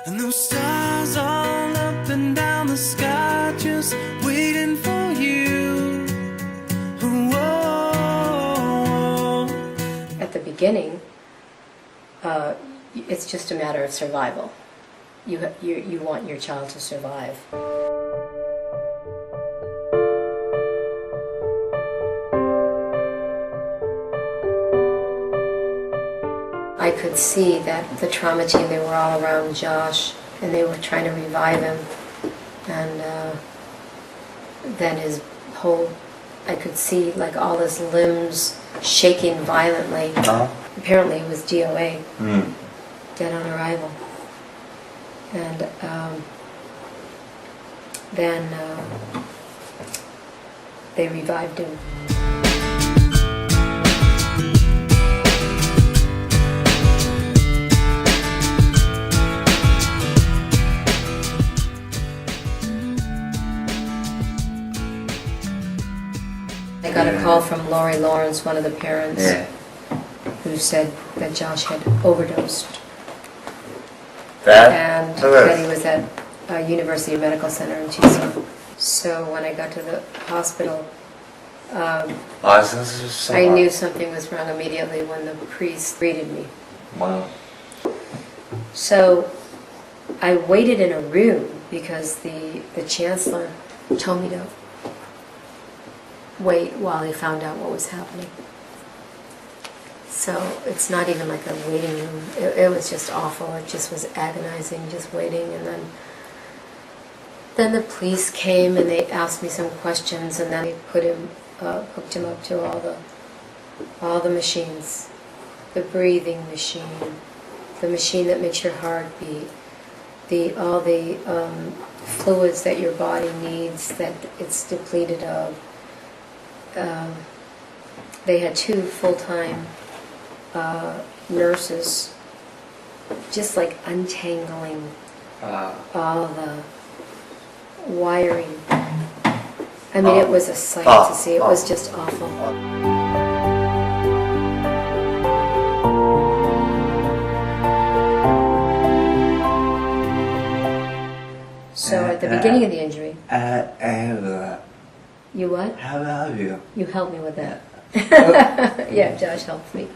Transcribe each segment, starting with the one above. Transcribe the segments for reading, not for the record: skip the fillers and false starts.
And those stars all up and down the sky just waiting for you. Whoa. At the beginning, it's just a matter of survival. You want your child to survive. I could see that the trauma team, they were all around Josh, and they were trying to revive him. And then his whole, I could see like all his limbs shaking violently. Apparently it was DOA, dead on arrival. And then they revived him. I got a call from Lori Lawrence, one of the parents, who said that Josh had overdosed. And that he was at University Medical Center in Tucson. So when I got to the hospital, I knew something was wrong immediately when the priest greeted me. Wow. So I waited in a room because the chancellor told me to wait while he found out what was happening. So it's not even like a waiting room. It was just awful. It just was agonizing, just waiting. And then the police came and they asked me some questions, and then they hooked him up to all the machines, the breathing machine, the machine that makes your heart beat, all the fluids that your body needs that it's depleted of. They had 2 full-time nurses just like untangling all the wiring. I mean, it was a sight to see. It was just awful. So at the beginning of the injury, you what? How are you? You helped me with that. Yeah, Josh helps me.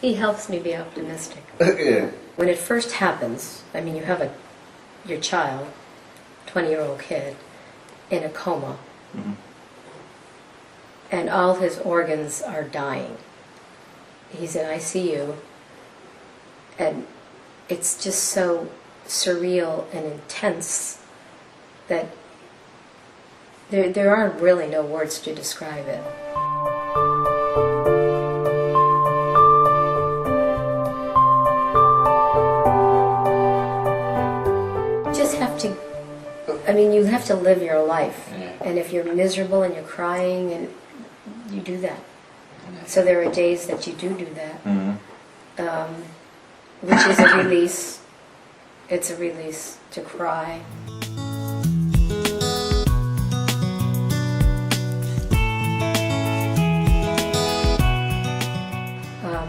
He helps me be optimistic. Yeah. When it first happens, I mean, you have your child, 20-year-old kid, in a coma, and all his organs are dying. He's in ICU, and it's just so surreal and intense that there are really no words to describe it. You have to live your life, and if you're miserable and you're crying, and you do that. So there are days that you do that, which is a release. It's a release to cry.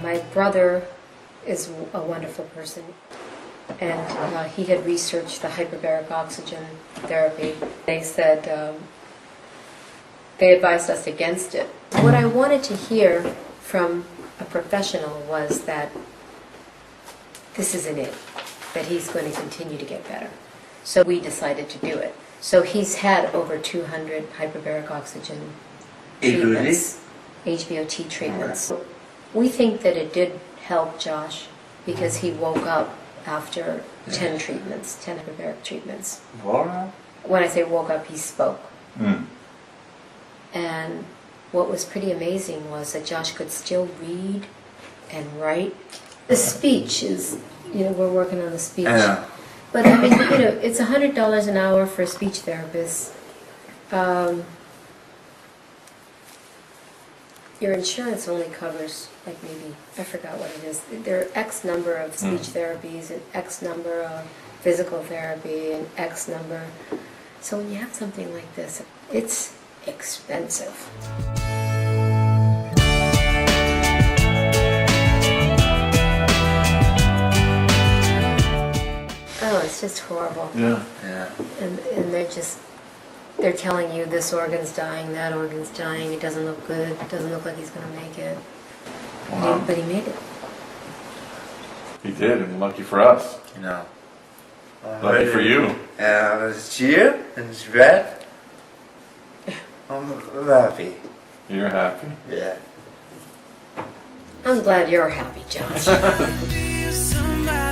My brother is a wonderful person. And he had researched the hyperbaric oxygen therapy. They said, they advised us against it. What I wanted to hear from a professional was that this isn't it, that he's going to continue to get better. So we decided to do it. So he's had over 200 hyperbaric oxygen treatments, HVOT treatments. We think that it did help Josh because he woke up after 10 treatments, 10 hyperbaric treatments. When I say woke up, he spoke. And what was pretty amazing was that Josh could still read and write. The speech is, we're working on the speech. But I mean, it's $100 an hour for a speech therapist. Your insurance only covers, like maybe, I forgot what it is. There are X number of speech therapies and X number of physical therapy and X number. So when you have something like this, it's expensive. Oh, it's just horrible. Yeah. Yeah. And they're telling you this organ's dying, that organ's dying, it doesn't look good, it doesn't look like he's going to make it. Wow. But he made it. He did, and lucky for us. You know. Lucky for you. Yeah, it's cheer and it's red. I'm happy. You're happy. Yeah. I'm glad you're happy, Josh. Be somebody